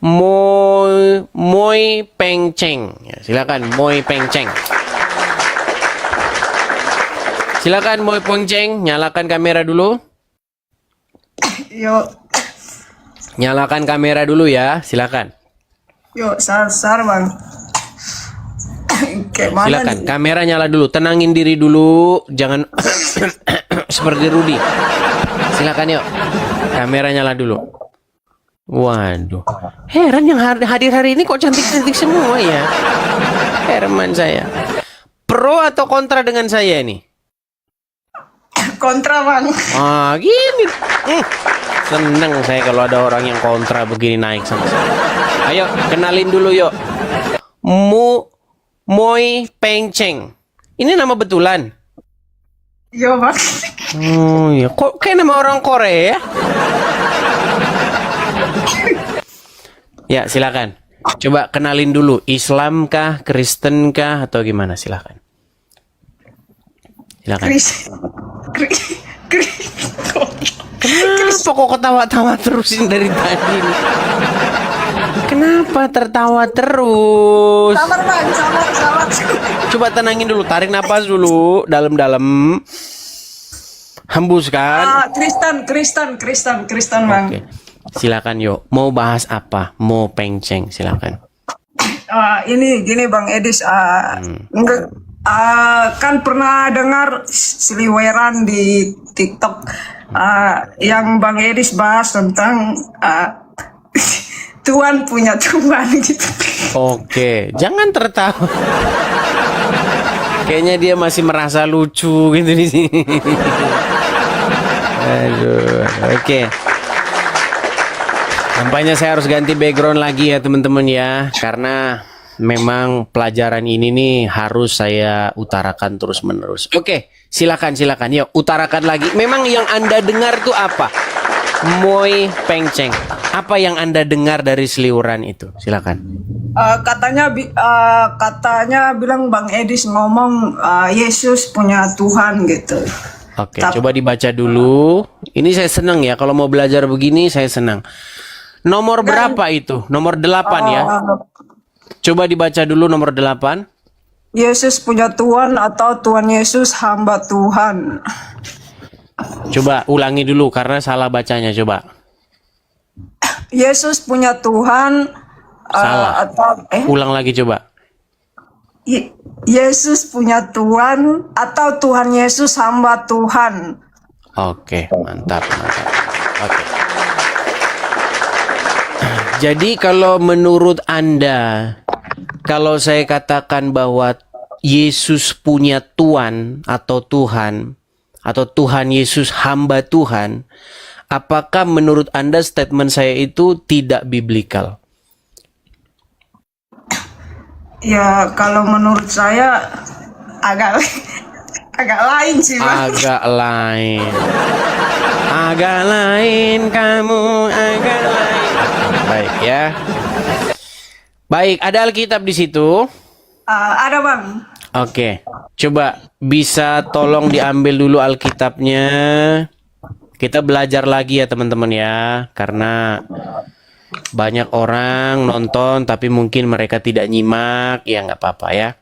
Moi Peng Cheng. Ya, silakan Moi Peng Cheng. Silakan Moi Peng Cheng, nyalakan kamera dulu. Yo, Nyalakan kamera dulu ya, silakan. yo, sar bang. Kayak mana Silakan, nih? kamera nyala dulu. Tenangin diri dulu, jangan seperti Rudy. Silakan yuk. Kamera nyala dulu. Waduh. Heran yang hadir hari ini kok cantik-cantik semua ya. Herman saya. Pro atau kontra dengan saya ini? Kontra bang. Ah, gini. Seneng saya kalau ada orang yang kontra begini naik sama saya. Ayo, kenalin dulu yuk. Moi Peng Cheng. Ini nama betulan. Yo bang. Oh iya, kok kayak nama orang Korea ya? Ya, silakan. Coba kenalin dulu, Islam kah, Kristen kah, atau gimana? Silakan. Silakan. Kenapa kok ketawa-tawa terusin dari tadi nih? Kenapa tertawa terus? Sabar bang, sabar. Coba tenangin dulu, tarik napas dulu, dalam-dalam. Hembuskan. Kristen bang. Oke. Silakan yuk. Mau bahas apa? Mau Peng Cheng, silakan. Ini gini bang Edis, enggak, kan pernah dengar seliweran di TikTok yang bang Edis bahas tentang Tuhan punya Tuhan gitu. Oke, jangan tertawa. Kayaknya dia masih merasa lucu gitu di sini. Aduh, oke. Nampaknya saya harus ganti background lagi ya teman-teman ya, karena memang pelajaran ini nih harus saya utarakan terus-menerus. Oke, silakan. Yuk, utarakan lagi. Memang yang Anda dengar tuh apa? Moi Peng Cheng. Apa yang Anda dengar dari seliuran itu? Silakan. Katanya bilang bang Edis ngomong Yesus punya Tuhan gitu. Oke, coba dibaca dulu. Ini saya senang ya, kalau mau belajar begini saya senang. Nomor berapa itu? Nomor 8 ya. Coba dibaca dulu nomor 8. Yesus punya Tuhan atau Tuhan Yesus hamba Tuhan. Coba ulangi dulu karena salah bacanya, coba. Yesus punya Tuhan Salah. atau Ulang lagi coba. Yesus punya Tuhan atau Tuhan Yesus hamba Tuhan. Oke, mantap. Oke. Jadi kalau menurut Anda, kalau saya katakan bahwa Yesus punya Tuhan atau Tuhan Yesus hamba Tuhan, apakah menurut Anda statement saya itu tidak biblikal? Ya kalau menurut saya agak lain sih bang. Agak lain kamu, agak lain. Baik ya. Baik, ada Alkitab di situ. Ada bang. Oke, coba bisa tolong diambil dulu Alkitabnya. Kita belajar lagi ya teman-teman ya, karena banyak orang nonton tapi mungkin mereka tidak nyimak, ya nggak apa-apa ya.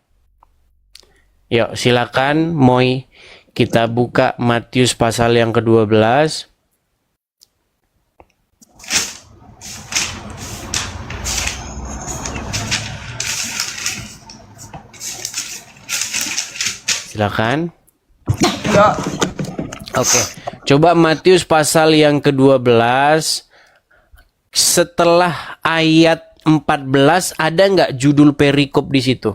Yuk silakan Moi, kita buka Matius pasal yang ke-12. Silakan. Ya. Oke, coba Matius pasal yang ke-12. Setelah ayat 14 ada nggak judul perikop di situ?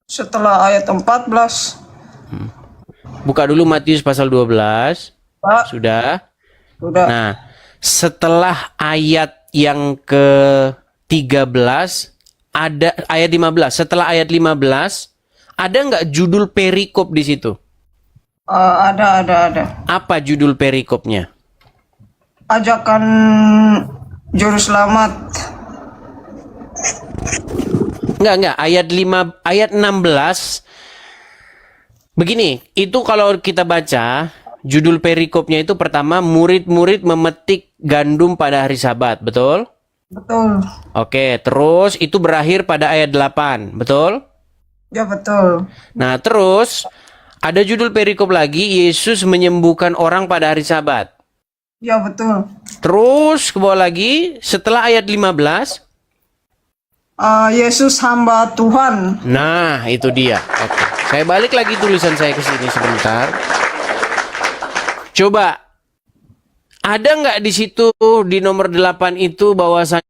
Setelah ayat 14. Buka dulu Matius pasal 12. Pak. Sudah? Udah. Nah, setelah ayat yang ke-13 ada ayat 15. Setelah ayat 15 ada nggak judul perikop di situ? Ada. Apa judul perikopnya? Ajakan juru selamat. Enggak, ayat 16. Begini, itu kalau kita baca, judul perikopnya itu pertama, murid-murid memetik gandum pada hari Sabat, betul? Betul. Oke, terus itu berakhir pada ayat 8, betul? Ya betul. Nah, terus ada judul perikop lagi, Yesus menyembuhkan orang pada hari Sabat. Ya betul. Terus ke bawah lagi, setelah ayat 15, Yesus hamba Tuhan. nah itu dia. Oke, saya balik lagi tulisan saya ke sini sebentar. Coba, ada nggak di situ di nomor 8 itu bahwasanya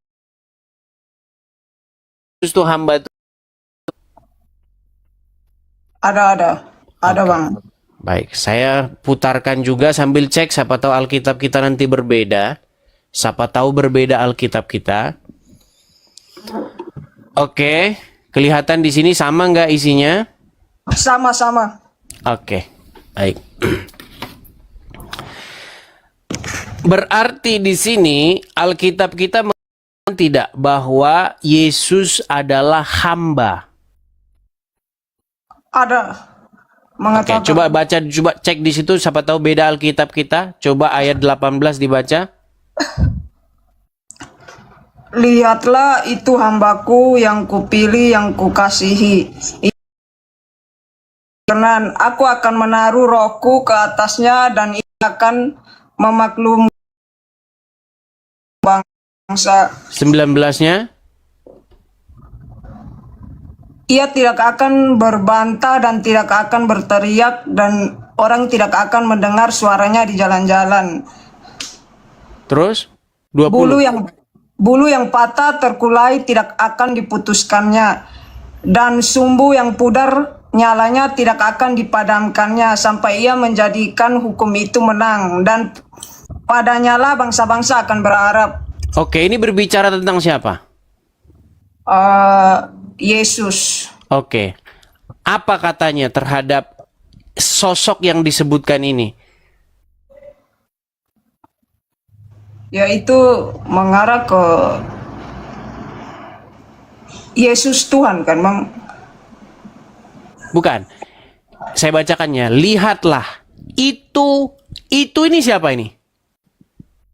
Yesus itu hamba Tuhan? Ada Bang. Baik, saya putarkan juga sambil cek, siapa tahu Alkitab kita nanti berbeda. Siapa tahu berbeda Alkitab kita. Oke, kelihatan di sini sama nggak isinya? Sama-sama. Oke, baik. Berarti di sini Alkitab kita mengatakan tidak bahwa Yesus adalah hamba. Ada Oke, mengatakan. coba cek di situ, siapa tahu beda Alkitab kita. Coba ayat 18 dibaca. Lihatlah itu hambaku yang kupilih, yang kukasihi. Kenan, aku akan menaruh rohku ke atasnya dan ia akan memaklumi bangsa. 19-nya. Ia tidak akan berbantah dan tidak akan berteriak dan orang tidak akan mendengar suaranya di jalan-jalan. Terus 20. Bulu yang patah terkulai tidak akan diputuskannya dan sumbu yang pudar nyalanya tidak akan dipadamkannya sampai ia menjadikan hukum itu menang dan padanya bangsa-bangsa akan berharap. Oke, ini berbicara tentang siapa? Yesus. Oke. Apa katanya terhadap sosok yang disebutkan ini? Yaitu mengarah ke Yesus Tuhan kan Bang? Bukan. Saya bacakannya. Lihatlah. Itu ini siapa ini?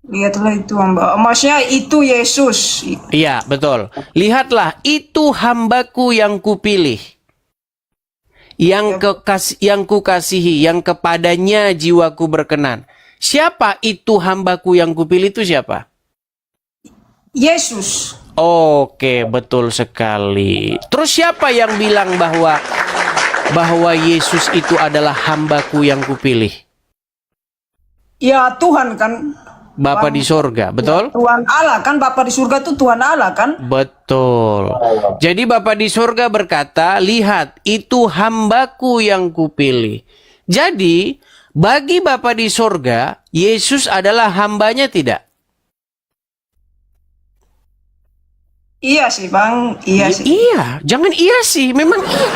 Lihatlah itu hamba. Maksudnya itu Yesus. Iya, betul. Lihatlah, itu hambaku yang kupilih. Yang kukasihi, yang kepadanya jiwaku berkenan. Siapa itu hambaku yang kupilih itu siapa? Yesus. Oke, betul sekali. Terus siapa yang bilang bahwa Yesus itu adalah hambaku yang kupilih? Ya Tuhan kan. Bapa di sorga, betul? Tuhan Allah kan, Bapa di surga itu Tuhan Allah kan? Betul. Jadi Bapa di sorga berkata, lihat itu hambaku yang kupilih. Jadi bagi Bapa di sorga, Yesus adalah hambanya tidak? Iya sih Bang, iya sih. Iya, jangan iya sih, memang iya.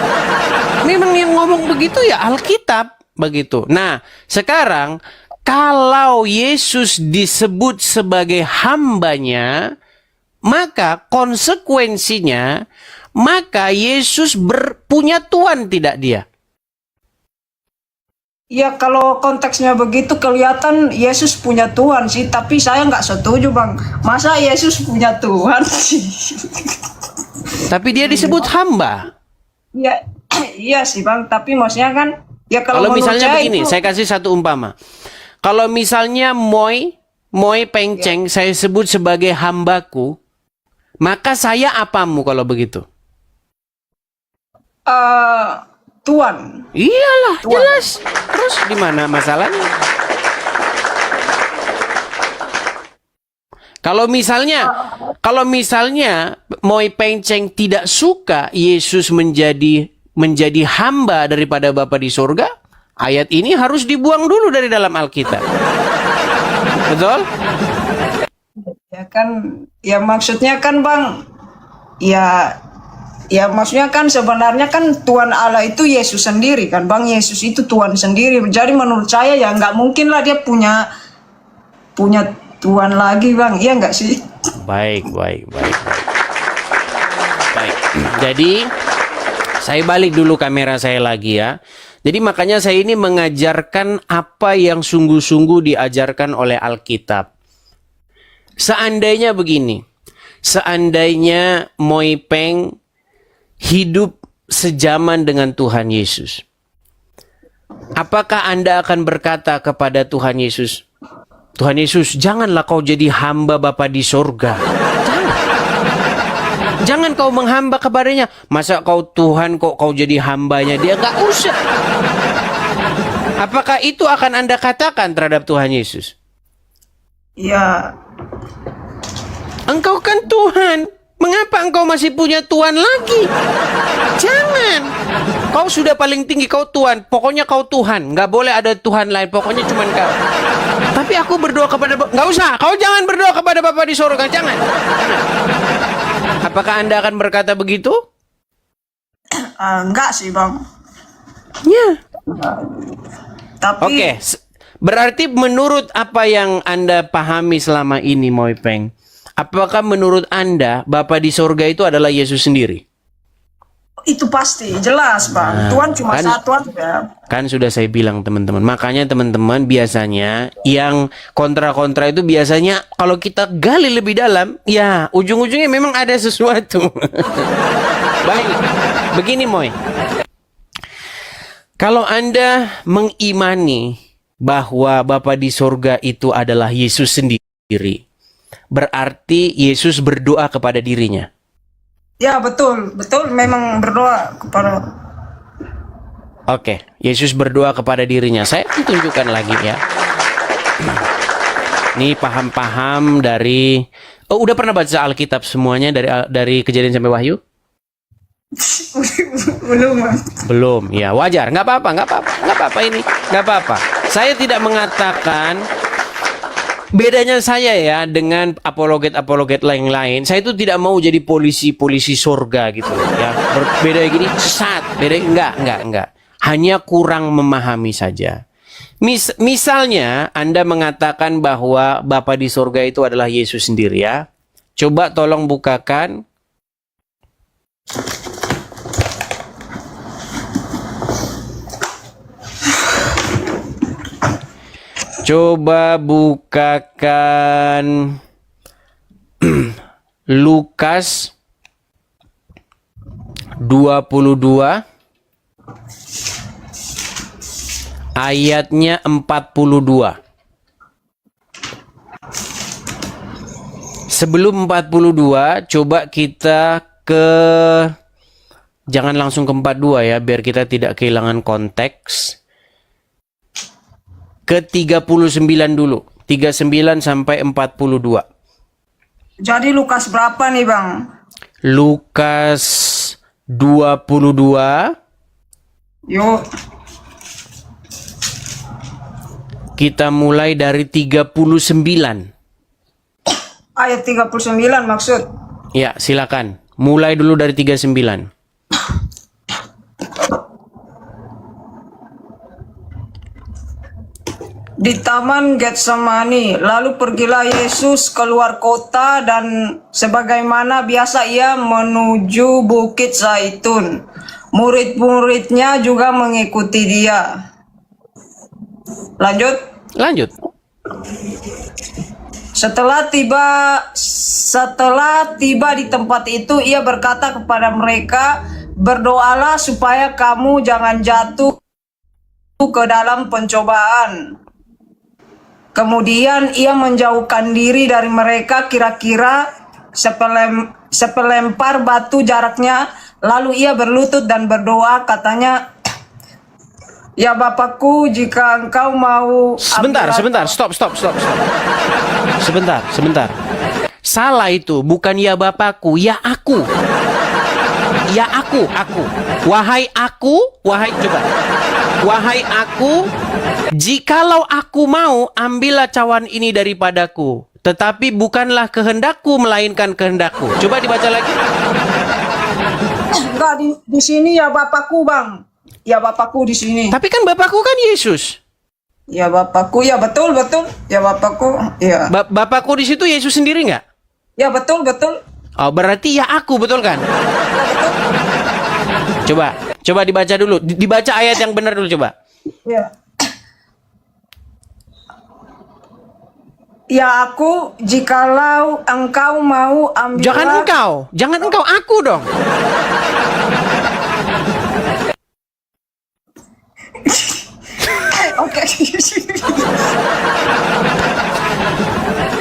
Memang yang ngomong begitu ya Alkitab begitu. Nah, sekarang kalau Yesus disebut sebagai hambanya, maka konsekuensinya, maka Yesus punya Tuhan tidak dia? Ya kalau konteksnya begitu kelihatan Yesus punya Tuhan sih, tapi saya nggak setuju Bang. Masa Yesus punya Tuhan sih? Tapi dia disebut hamba. Ya, iya sih Bang, tapi maksudnya kan, ya Kalau menurut misalnya saya begini, itu, saya kasih satu umpama. Kalau misalnya Moy Pengceng saya sebut sebagai hambaku, maka saya apamu kalau begitu? Tuhan. Iyalah, jelas. Terus di mana masalahnya? Kalau misalnya Moy Pengceng tidak suka Yesus menjadi hamba daripada Bapa di surga, ayat ini harus dibuang dulu dari dalam Alkitab. Betul? Ya kan, ya maksudnya kan Bang, ya maksudnya kan sebenarnya kan Tuhan Allah itu Yesus sendiri kan Bang. Yesus itu Tuhan sendiri. Jadi menurut saya ya nggak mungkin lah dia punya Tuhan lagi Bang. Iya nggak sih? Baik. Jadi saya balik dulu kamera saya lagi ya. Jadi makanya saya ini mengajarkan apa yang sungguh-sungguh diajarkan oleh Alkitab. Seandainya begini, seandainya Moy Peng hidup sejaman dengan Tuhan Yesus, apakah Anda akan berkata kepada Tuhan Yesus, Tuhan Yesus, janganlah kau jadi hamba Bapa di sorga. Jangan kau menghamba kepadanya. Masa kau Tuhan kok kau jadi hambanya dia? Gak usah. Apakah itu akan Anda katakan terhadap Tuhan Yesus? Ya, Engkau kan Tuhan. Mengapa engkau masih punya Tuhan lagi? Jangan. Kau sudah paling tinggi, kau Tuhan. Pokoknya kau Tuhan. Nggak boleh ada Tuhan lain. Pokoknya cuma kau. Tapi aku berdoa kepada Bapa. Nggak usah. Kau jangan berdoa kepada Bapa di surga. Jangan. Apakah Anda akan berkata begitu? enggak sih bang. Ya. Tapi Oke. Berarti menurut apa yang Anda pahami selama ini, Moy Peng, apakah menurut Anda Bapa di sorga itu adalah Yesus sendiri? itu pasti jelas bang. Tuhan cuma kan- satu aja. Kan sudah saya bilang teman-teman. Makanya teman-teman biasanya yang kontra-kontra itu biasanya kalau kita gali lebih dalam, ya ujung-ujungnya memang ada sesuatu. Baik, begini Moy. Kalau Anda mengimani bahwa Bapa di sorga itu adalah Yesus sendiri, berarti Yesus berdoa kepada dirinya. Ya betul, betul memang berdoa kepada. Oke, Yesus berdoa kepada dirinya. Saya akan tunjukkan lagi ya. Ini paham-paham dari... Oh, udah pernah baca Alkitab semuanya dari Kejadian sampai Wahyu? Belum bang. Belum, ya wajar. Nggak apa-apa ini. Nggak apa-apa. Saya tidak mengatakan... Bedanya saya ya dengan apologet-apologet lain-lain, saya itu tidak mau jadi polisi sorga gitu ya. Beda gini, sesat. Beda enggak. Hanya kurang memahami saja. Misalnya Anda mengatakan bahwa Bapa di sorga itu adalah Yesus sendiri ya. Coba tolong bukakan Coba bukakan Lukas 22 ayatnya 42. Sebelum 42, coba kita jangan langsung ke 42 ya, biar kita tidak kehilangan konteks. Ke 39 dulu. 39 sampai 42. Jadi Lukas berapa nih bang? Lukas 22. Yuk. Kita mulai dari 39. Ayat 39 maksud. Ya, silakan. Mulai dulu dari 39. Di taman Getsemani, lalu pergilah Yesus keluar kota dan sebagaimana biasa ia menuju Bukit Zaitun. Murid-muridnya juga mengikuti dia. Lanjut. Setelah tiba di tempat itu, ia berkata kepada mereka, berdoalah supaya kamu jangan jatuh ke dalam pencobaan. Kemudian ia menjauhkan diri dari mereka kira-kira sepelempar batu jaraknya. Lalu ia berlutut dan berdoa, katanya, ya Bapakku, jika engkau mau... Sebentar. Stop. Sebentar. Salah itu. Bukan ya Bapakku, ya aku. Ya aku. Wahai aku, jikalau aku mau, ambillah cawan ini daripadaku. Tetapi bukanlah kehendakku, melainkan kehendakku. Coba dibaca lagi. Enggak, di sini ya Bapakku bang. Ya Bapakku di sini. Tapi kan Bapakku kan Yesus. Ya Bapakku, ya betul. Ya Bapakku, ya. Bapakku di situ Yesus sendiri nggak? Ya betul. Oh, berarti ya aku, betul kan? Coba dibaca dulu. Dibaca ayat yang benar dulu coba. Ya. Ya aku, jikalau engkau mau ambillah. Jangan engkau, aku dong. Oke.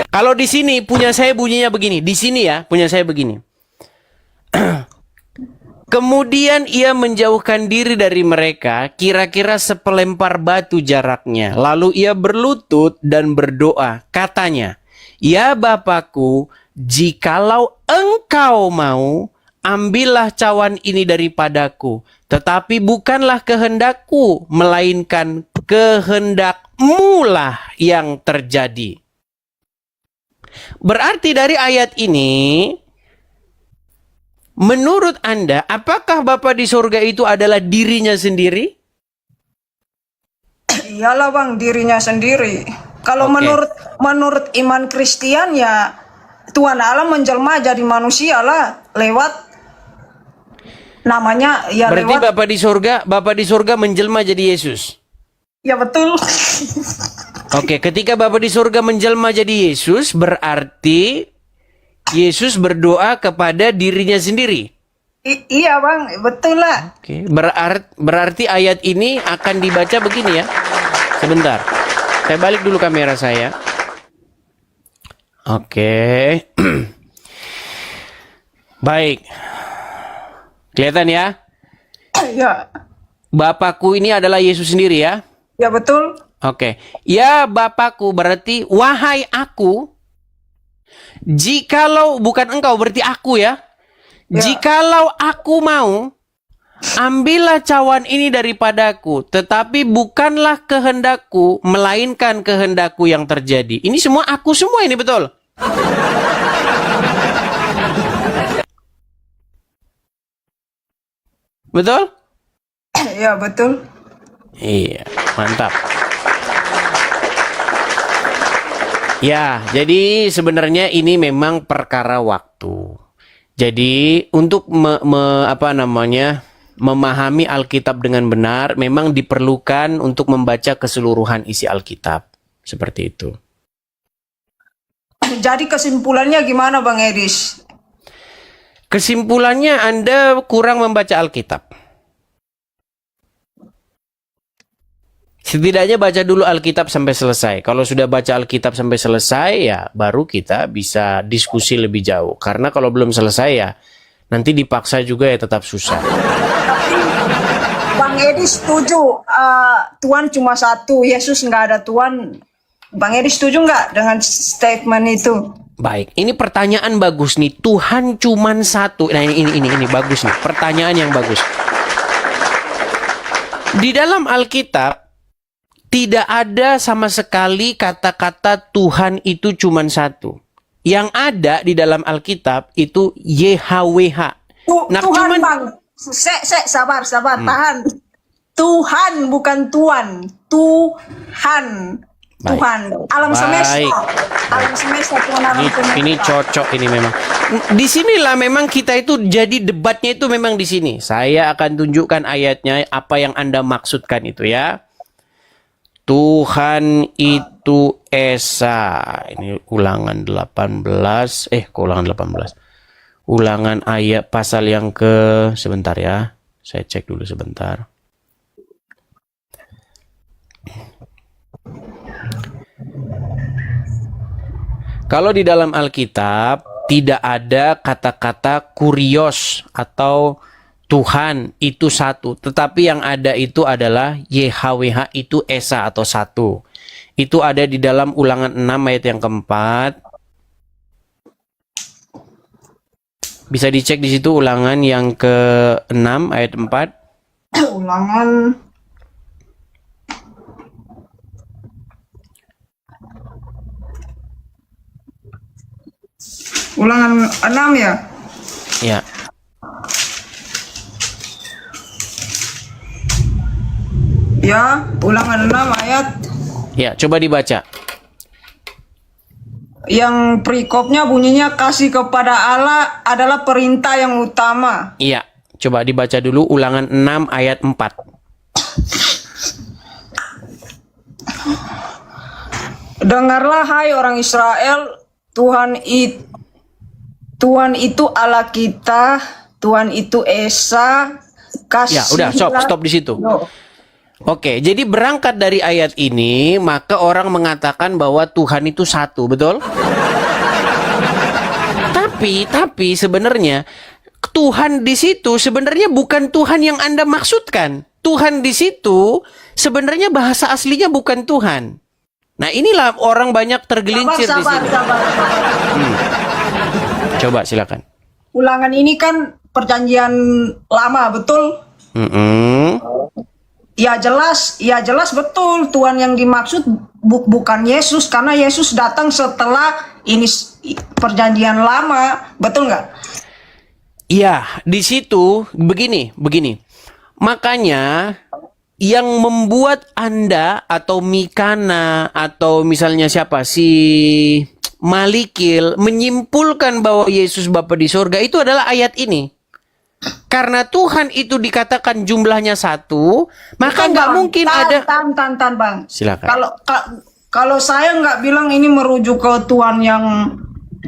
Kalau di sini punya saya bunyinya begini. Di sini ya, punya saya begini. Kemudian ia menjauhkan diri dari mereka, kira-kira sepelempar batu jaraknya. Lalu ia berlutut dan berdoa. Katanya, "Ya Bapakku, jikalau engkau mau, ambillah cawan ini daripadaku. Tetapi bukanlah kehendakku, melainkan kehendakmu lah yang terjadi." Berarti dari ayat ini, menurut Anda, apakah Bapa di surga itu adalah dirinya sendiri? Iyalah bang, dirinya sendiri. Kalau Oke. menurut iman Kristen ya Tuhan Allah menjelma jadi manusia lah lewat namanya ya Berarti lewat. Bapa di surga menjelma jadi Yesus. Ya betul. Oke, ketika Bapa di surga menjelma jadi Yesus, berarti Yesus berdoa kepada dirinya sendiri. Iya bang, betul lah. Oke, berarti ayat ini akan dibaca begini ya. Sebentar. Saya balik dulu kamera saya. Oke. Baik. Kelihatan ya? Ya, Bapakku ini adalah Yesus sendiri ya. ya betul. Oke. Ya Bapakku berarti wahai aku. Jikalau bukan engkau berarti aku ya. Ya. Jikalau aku mau, ambillah cawan ini daripadaku, tetapi bukanlah kehendakku, melainkan kehendakku yang terjadi. Ini semua aku semua ini betul. Betul? Ya betul. Iya, mantap. Ya, jadi sebenarnya ini memang perkara waktu. Jadi untuk memahami Alkitab dengan benar, memang diperlukan untuk membaca keseluruhan isi Alkitab. Seperti itu. Jadi kesimpulannya gimana bang Edis? Kesimpulannya Anda kurang membaca Alkitab. Setidaknya baca dulu Alkitab sampai selesai. Kalau sudah baca Alkitab sampai selesai, ya baru kita bisa diskusi lebih jauh. Karena kalau belum selesai ya, nanti dipaksa juga ya tetap susah. Bang Edis setuju Tuhan cuma satu, Yesus nggak ada Tuhan. Bang Edis setuju nggak dengan statement itu? Baik, ini pertanyaan bagus nih. Tuhan cuman satu. Nah ini bagus nih. Pertanyaan yang bagus. Di dalam Alkitab tidak ada sama sekali kata-kata Tuhan itu cuman satu. Yang ada di dalam Alkitab itu YHWH. Nah, Tuhan bang, sabar, tahan. Tuhan bukan Tuhan, Tuhan. Baik. Tuhan, alam semesta. Baik. Alam semesta, Tuhan alam semesta. Ini cocok ini memang. Disinilah memang kita itu jadi debatnya itu memang di sini. Saya akan tunjukkan ayatnya apa yang Anda maksudkan itu ya. Tuhan itu Esa. Ini ulangan 18. Ulangan 18. Ulangan ayat pasal yang sebentar ya. Saya cek dulu sebentar. Kalau di dalam Alkitab tidak ada kata-kata kurios atau Tuhan itu satu, tetapi yang ada itu adalah YHWH itu Esa atau satu. Itu ada di dalam Ulangan 6 ayat yang keempat. Bisa dicek di situ Ulangan yang ke-6 ayat 4. Ulangan Ulangan 6 ya? Ya. Ya, Ulangan 6 ayat Ya, coba dibaca. yang perikopnya bunyinya kasih kepada Allah adalah perintah yang utama. Iya, coba dibaca dulu Ulangan 6 ayat 4. Dengarlah hai orang Israel, Tuhan itu Allah kita, Tuhan itu Esa, Ya, udah, stop di situ. Oke, jadi berangkat dari ayat ini, maka orang mengatakan bahwa Tuhan itu satu, betul? Tapi sebenarnya Tuhan di situ sebenarnya bukan Tuhan yang Anda maksudkan. Tuhan di situ sebenarnya bahasa aslinya bukan Tuhan. Nah, inilah orang banyak tergelincir di sini. Coba silakan. Ulangan ini kan perjanjian lama, betul? Ya jelas betul Tuhan yang dimaksud bukan Yesus, karena Yesus datang setelah ini perjanjian lama, betul nggak? Iya, di situ begini. Makanya yang membuat Anda atau Mikana atau misalnya siapa si Malikil menyimpulkan bahwa Yesus Bapa di surga itu adalah ayat ini. Karena Tuhan itu dikatakan jumlahnya satu, maka nggak mungkin ada. Tan, Bang. Silakan. Kalau saya nggak bilang ini merujuk ke Tuhan yang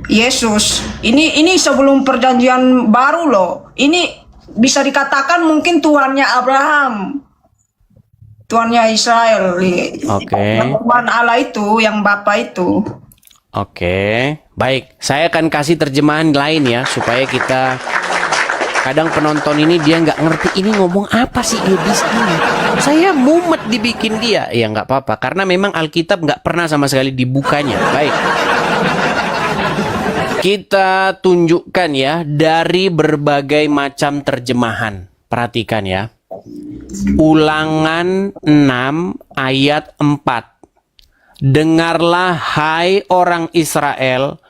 Yesus. Ini sebelum perjanjian baru loh. Ini bisa dikatakan mungkin Tuhannya Abraham, Tuhannya Israel. Oke. Tuhan Allah itu, yang Bapa itu. Oke, baik. Saya akan kasih terjemahan lain ya, supaya kita kadang penonton ini dia nggak ngerti ini ngomong apa sih Edis ini. Saya mumet dibikin dia. Ya nggak apa-apa, karena memang Alkitab nggak pernah sama sekali dibukanya. Baik. Kita tunjukkan ya dari berbagai macam terjemahan. Perhatikan ya. Ulangan 6 ayat 4. Dengarlah hai orang Israel,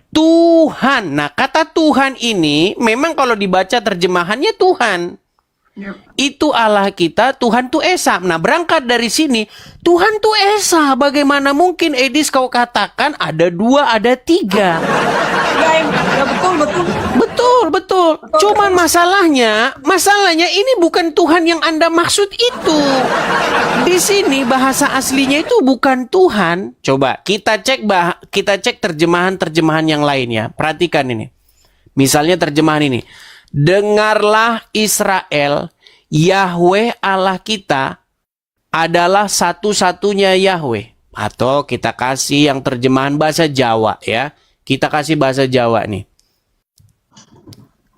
Tuhan. Nah, kata Tuhan ini memang kalau dibaca terjemahannya Tuhan. Itu Allah kita, Tuhan tuh Esa. Nah, berangkat dari sini, Tuhan tuh Esa. Bagaimana mungkin Edis kau katakan ada 2, ada 3? Ya Betul. Cuman masalahnya ini bukan Tuhan yang Anda maksud itu. Di sini bahasa aslinya itu bukan Tuhan. Coba kita cek terjemahan yang lainnya. Perhatikan ini. Misalnya terjemahan ini. Dengarlah Israel, Yahweh Allah kita adalah satu-satunya Yahweh. Atau kita kasih yang terjemahan bahasa Jawa ya. Kita kasih bahasa Jawa nih.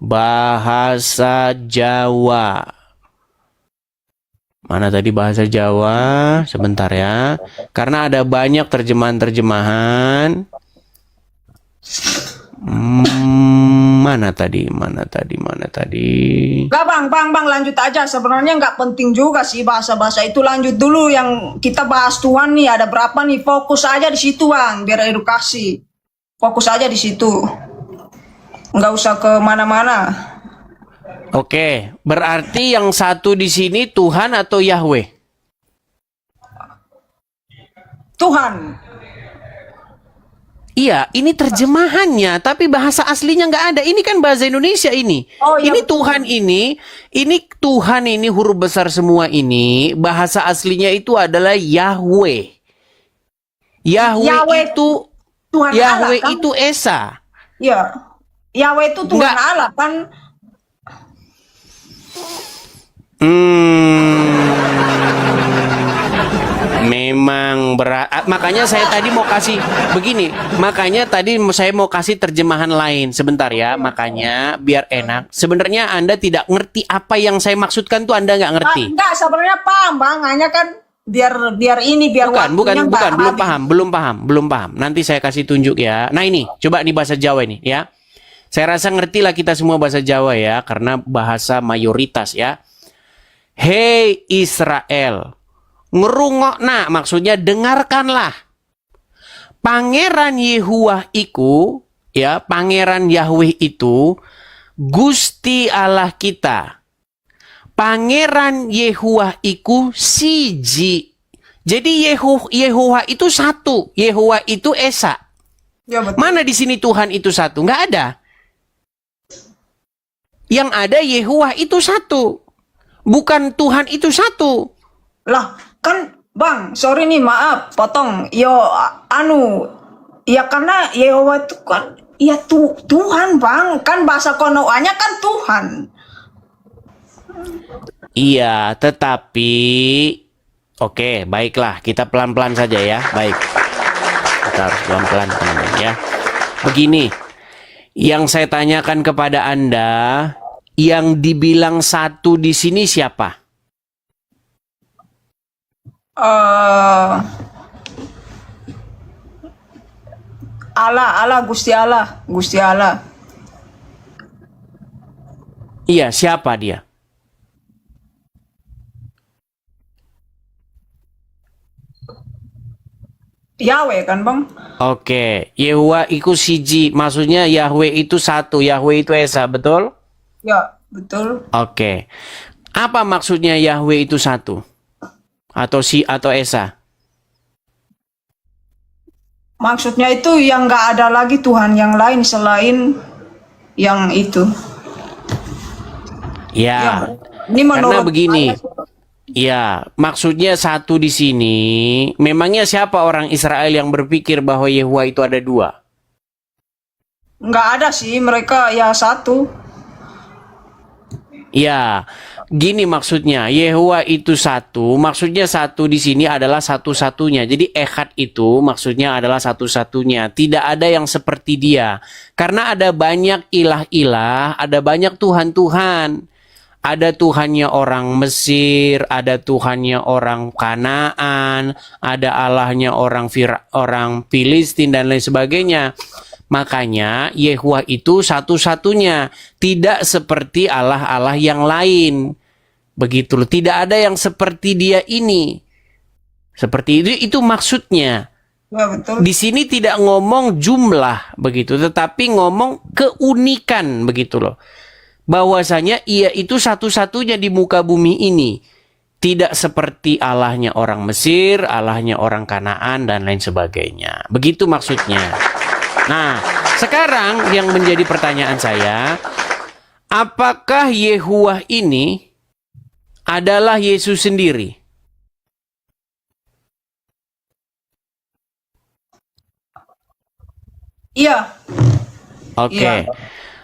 Bahasa Jawa. Mana tadi bahasa Jawa? Sebentar ya. Karena ada banyak terjemahan-terjemahan. Mana tadi? Enggak, Bang, lanjut aja. Sebenarnya nggak penting juga sih bahasa-bahasa itu. Lanjut dulu yang kita bahas Tuhan nih. Ada berapa nih? Fokus aja di situ, Bang, biar edukasi. Fokus aja di situ. Nggak usah ke mana-mana. Oke, berarti yang satu di sini Tuhan atau Yahweh? Tuhan. Iya, ini terjemahannya, tapi bahasa aslinya nggak ada. Ini kan bahasa Indonesia ini. Oh, iya, ini betul. Tuhan ini huruf besar semua ini. Bahasa aslinya itu adalah Yahweh. Yahweh itu Tuhan Yahweh Allah, kan? itu Esa. Ya. Yahweh itu Tuhan Enggak. Allah kan. Memang berat. Makanya saya tadi mau kasih begini. Makanya tadi saya mau kasih terjemahan lain sebentar ya. Makanya biar enak. Sebenarnya Anda tidak ngerti apa yang saya maksudkan tuh Anda nggak ngerti. Enggak, sebenarnya paham, Bang. Hanya kan biar belum paham. Nanti saya kasih tunjuk ya. Nah ini, coba nih bahasa Jawa ini ya. Saya rasa ngerti lah kita semua bahasa Jawa ya, karena bahasa mayoritas ya. Hei Israel, ngerungokna, maksudnya dengarkanlah. Pangeran Yehuwah iku, ya, Pangeran Yahweh itu Gusti Allah kita. Pangeran Yehuwah iku siji. Jadi Yehuwah itu satu, Yehuwah itu Esa. Ya, betul. Mana di sini Tuhan itu satu? Nggak ada. Yang ada Yehuwah itu satu. Bukan Tuhan itu satu. Lah, kan Bang, sorry nih, maaf, potong. Ya karena Yehova itu kan, ya Tuhan, Bang. Kan bahasa Konoanya kan Tuhan. Iya, tetapi oke, baiklah, kita pelan-pelan saja ya. Baik. Kita harus pelan-pelan, teman-teman ya. Begini, yang saya tanyakan kepada Anda, yang dibilang satu di sini siapa? Allah, Gusti Allah, Gusti Allah. Iya, siapa dia? Yahweh kan, Bang? Oke, Yehuwa iku siji, maksudnya Yahweh itu satu, Yahweh itu Esa, betul? Ya, betul. Oke. Apa maksudnya Yahweh itu satu? Atau Esa? Maksudnya itu yang nggak ada lagi Tuhan yang lain selain yang itu. Ya. Ini Karena menurut begini. saya, Ya, maksudnya satu di sini. Memangnya siapa orang Israel yang berpikir bahwa Yehuwa itu ada dua? nggak ada sih, mereka ya satu. Ya, gini maksudnya. Yehuwa itu satu. Maksudnya satu di sini adalah satu-satunya. Jadi Echad itu maksudnya adalah satu-satunya. Tidak ada yang seperti dia. Karena ada banyak ilah-ilah, ada banyak Tuhan-Tuhan. Ada Tuhannya orang Mesir, ada Tuhannya orang Kanaan, ada Allahnya orang Filistin dan lain sebagainya. Makanya Yehuwa itu satu-satunya, tidak seperti Allah-Allah yang lain. Begitu loh, tidak ada yang seperti dia ini. Seperti itu maksudnya. Ya, betul. Di sini tidak ngomong jumlah begitu, tetapi ngomong keunikan begitu loh. Bahwasanya ia itu satu-satunya di muka bumi ini. Tidak seperti Allahnya orang Mesir, Allahnya orang Kanaan, dan lain sebagainya. Begitu maksudnya. Nah, sekarang yang menjadi pertanyaan saya, apakah Yehuwa ini adalah Yesus sendiri? Iya, Oke. iya.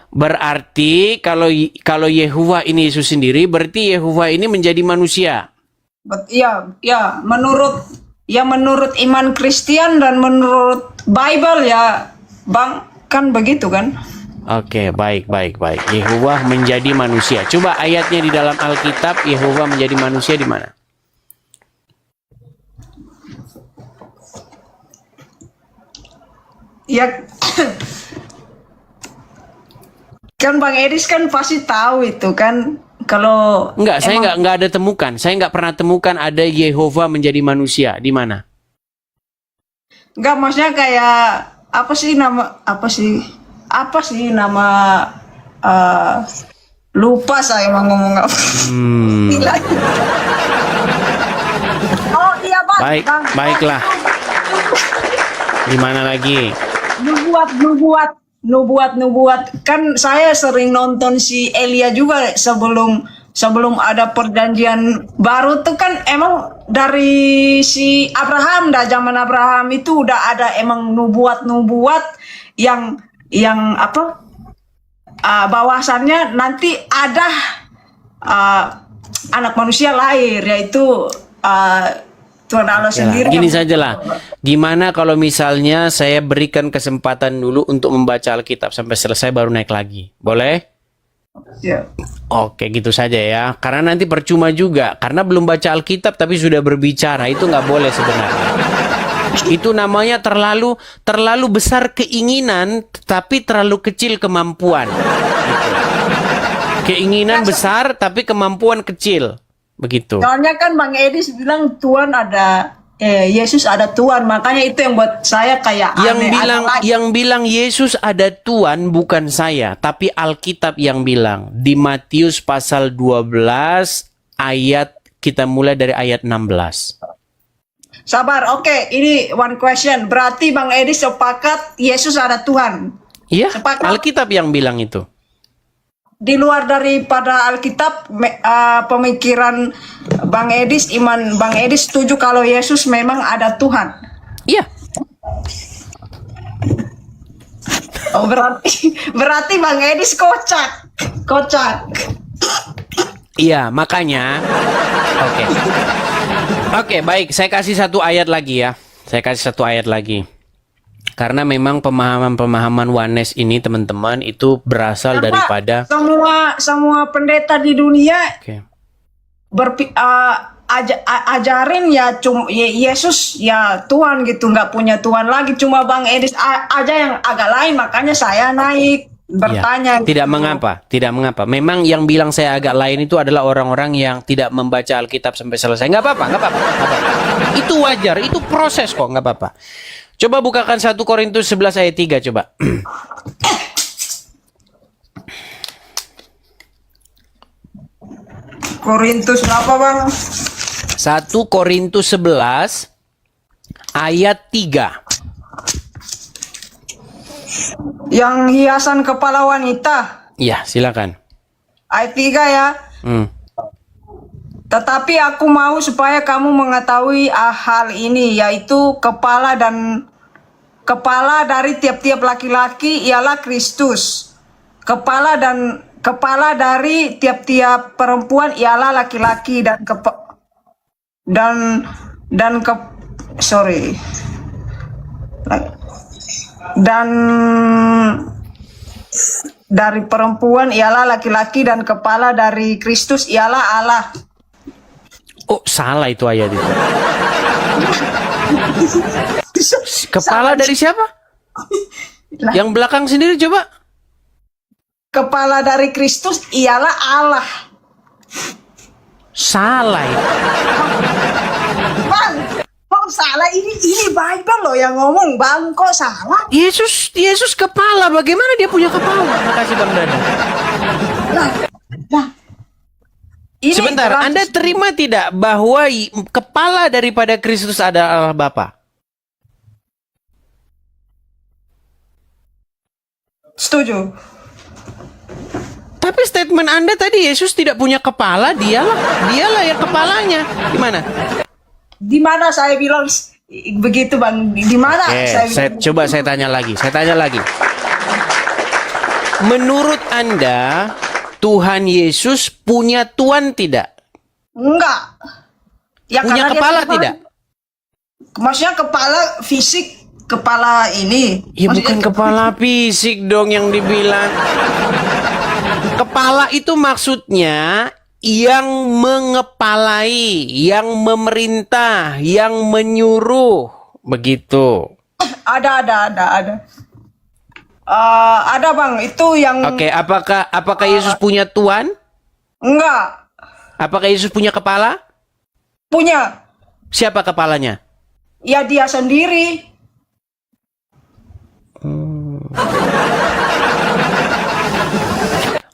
Berarti kalau Yehuwa ini Yesus sendiri, berarti Yehuwa ini menjadi manusia. Iya, ya, menurut iman Kristen dan menurut Bible ya, Bang, kan begitu kan? Oke, baik. Yehuwa menjadi manusia. Coba ayatnya di dalam Alkitab, Yehuwa menjadi manusia di mana? Ya, kan Bang Edis kan pasti tahu itu kan, kalau Enggak, saya emang enggak ada temukan. Saya enggak pernah temukan ada Yehova menjadi manusia. Di mana? nggak, maksudnya kayak apa sih nama, eh, lupa saya mau ngomong apa. Gila. Oh iya, Bang. Baik, Bang. baiklah. Di mana lagi? Nubuat kan saya sering nonton si Elia juga sebelum ada perjanjian baru tuh kan, emang dari si Abraham, zaman Abraham itu udah ada emang nubuat yang apa, bahwasannya nanti ada anak manusia lahir, yaitu Tuhan Allah sendiri. Gini sajalah. Gimana kalau misalnya saya berikan kesempatan dulu untuk membaca Alkitab sampai selesai baru naik lagi? Boleh? Ya. Oke, gitu saja ya. Karena nanti percuma juga. Karena belum baca Alkitab tapi sudah berbicara. Itu nggak boleh sebenarnya. Itu namanya terlalu besar keinginan tapi terlalu kecil kemampuan. Gitu. Keinginan besar tapi kemampuan kecil. Begitu. Soalnya kan Bang Edis bilang Yesus ada Tuhan, makanya itu yang buat saya kayak aneh. Yang bilang Yesus ada Tuhan bukan saya, tapi Alkitab yang bilang. Di Matius pasal 12 ayat, kita mulai dari ayat 16. Sabar, oke, ini one question. Berarti Bang Edis sepakat Yesus ada Tuhan? Iya, Sepakat. Alkitab yang bilang itu. di luar daripada Alkitab, pemikiran Bang Edis, iman Bang Edis setuju kalau Yesus memang ada Tuhan. Iya. Oh, berarti Bang Edis kocak. Kocak. Iya, makanya. Oke. Oke, baik. Saya kasih satu ayat lagi ya. Saya kasih satu ayat lagi. Karena memang pemahaman-pemahaman oneness ini teman-teman itu berasal Karena daripada semua pendeta di dunia Oke. ajarin ya Yesus ya Tuhan gitu, nggak punya Tuhan lagi. Cuma Bang Edis aja yang agak lain, makanya saya naik bertanya. Ya, tidak gitu. mengapa, tidak mengapa. Memang yang bilang saya agak lain itu adalah orang-orang yang tidak membaca Alkitab sampai selesai. Nggak apa-apa, nggak apa-apa, nggak apa-apa. Itu wajar, itu proses kok, nggak apa-apa. Coba bukakan 1 Korintus 11 ayat 3 coba. Korintus berapa Bang? 1 Korintus 11 ayat 3. Yang hiasan kepala wanita. Iya, silakan. Ayat 3 ya. Tetapi aku mau supaya kamu mengetahui hal ini, yaitu kepala dari tiap-tiap laki-laki ialah Kristus. Kepala dari tiap-tiap perempuan ialah laki-laki dan dari perempuan ialah laki-laki, dan kepala dari Kristus ialah Allah. Oh, salah itu ayat itu. Kepala dari siapa? Yang belakang sendiri coba. Kepala dari Kristus ialah Allah. Salah itu. Bang salah, ini Bible loh yang ngomong, Bang, kok salah? Yesus kepala, bagaimana dia punya kepala? Makasih Bang Dada. Nah, ini Sebentar, Anda terima tidak bahwa kepala daripada Kristus adalah Bapa? setuju. Tapi statement Anda tadi Yesus tidak punya kepala, dialah yang kepalanya. Gimana? Di mana saya bilang begitu Bang? Di mana Coba saya tanya lagi. Menurut Anda, Tuhan Yesus punya Tuhan tidak? Enggak. Ya, Punya karena kepala dia tidak? Maksudnya kepala fisik, kepala ini. Ya Maksudnya bukan kepala fisik dong yang dibilang. Kepala itu maksudnya yang mengepalai, yang memerintah, yang menyuruh, begitu. Ada. Ada Bang, itu yang Oke, apakah Yesus punya Tuhan? enggak Apakah Yesus punya kepala? punya. Siapa kepalanya? Ya dia sendiri.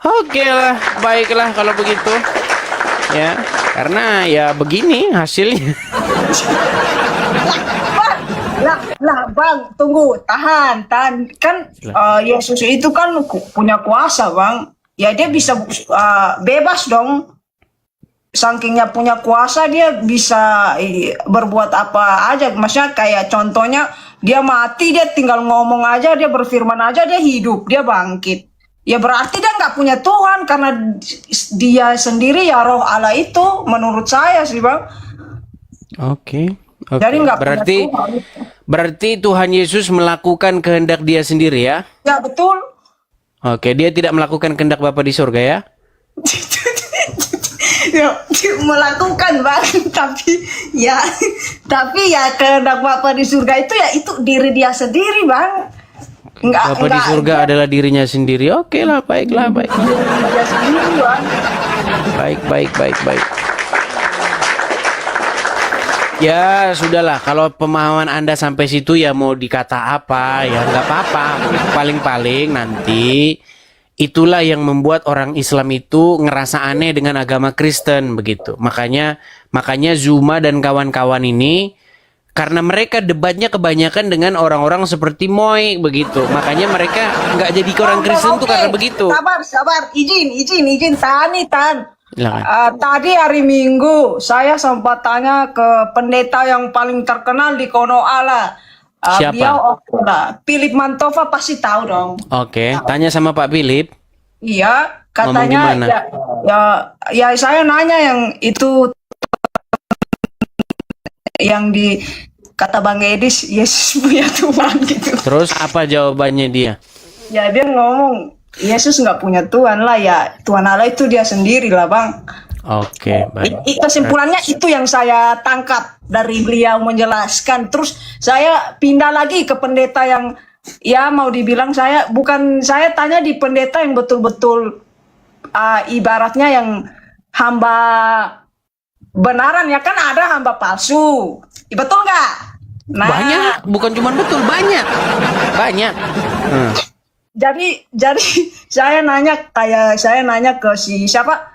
Oke lah, baiklah kalau begitu. Ya, karena ya begini hasilnya. Lah Bang, tunggu, tahan. Kan Yesus itu kan punya kuasa Bang. Ya dia bisa bebas dong. Sakingnya punya kuasa, dia bisa berbuat apa aja. Maksudnya kayak contohnya dia mati, dia tinggal ngomong aja, dia berfirman aja, dia hidup, dia bangkit. Ya berarti dia nggak punya Tuhan, karena dia sendiri ya roh Allah itu, menurut saya sih Bang. Oke. Jadi nggak Berarti punya Tuhan. berarti Tuhan Yesus melakukan kehendak dia sendiri ya? Ya betul. Oke, dia tidak melakukan kehendak Bapa di surga ya? Ya, melakukan Bang, tapi ya kehendak Bapa di surga itu diri dia sendiri Bang. Bapa di surga adalah dirinya sendiri. Oke lah, baiklah. Dia sendiri Bang. Baik. Ya sudahlah, kalau pemahaman Anda sampai situ ya mau dikata apa ya nggak apa-apa. Paling-paling nanti itulah yang membuat orang Islam itu ngerasa aneh dengan agama Kristen begitu. Makanya Zuma dan kawan-kawan ini Karena mereka debatnya kebanyakan dengan orang-orang seperti Moy begitu. Makanya mereka nggak jadi orang Kristen tuh Oke, karena begitu. sabar. Izin. Tan. Silakan. Tadi hari Minggu saya sempat tanya ke pendeta yang paling terkenal di Konoala. Siapa? Beliau Philip Mantova pasti tahu dong. Oke, tanya sama Pak Philip. Iya, Ngomong katanya gimana? ya saya nanya yang itu yang di kata Bang Edis Yesus punya Tuhan gitu. Terus apa jawabannya dia? Ya dia ngomong Yesus nggak punya Tuhan lah, ya Tuhan Allah itu dia sendiri lah Bang. Oke, baik. Kesimpulannya itu yang saya tangkap dari beliau menjelaskan. Terus saya pindah lagi ke pendeta yang ya mau dibilang saya tanya di pendeta yang betul-betul ibaratnya yang hamba benaran, ya kan ada hamba palsu. Betul nggak? Nah, Banyak, bukan cuma betul, banyak. Banyak. Jadi saya nanya ke si siapa?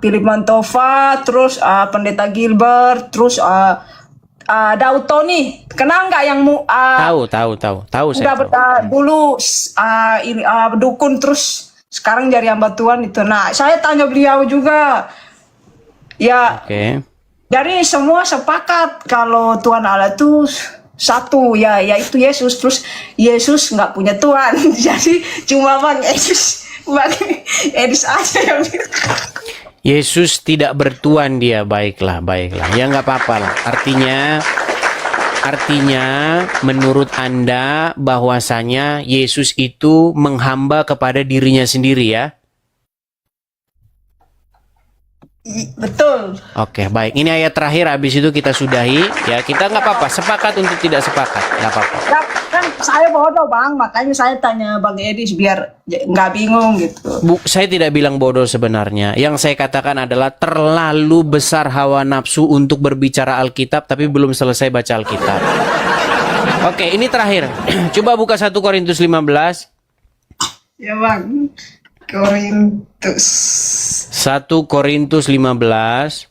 Philip Mantova, terus pendeta Gilbert, terus Daud Tony. Kenal nggak yang Tahu saya. udah Tahu. dulu dukun terus sekarang jadi hamba Tuhan itu. Nah, saya tanya beliau juga. Ya, Oke. jadi semua sepakat kalau Tuhan Allah itu satu, ya yaitu Yesus. Terus Yesus nggak punya Tuhan. Jadi cuma Bang Edis aja yang Yesus tidak bertuan dia, baiklah. Ya nggak apa-apa lah. Artinya menurut Anda bahwasanya Yesus itu menghamba kepada dirinya sendiri ya? betul. Oke, baik. Ini ayat terakhir, habis itu kita sudahi. Ya, kita nggak apa-apa. Sepakat untuk tidak sepakat, nggak apa-apa. Ya, kan saya bodoh Bang, makanya saya tanya Bang Edis biar nggak bingung gitu. Saya tidak bilang bodoh sebenarnya. Yang saya katakan adalah terlalu besar hawa nafsu untuk berbicara Alkitab, tapi belum selesai baca Alkitab. Oke, ini terakhir. Coba buka 1 Korintus 15. Ya Bang, Korintus. 1 Korintus 15.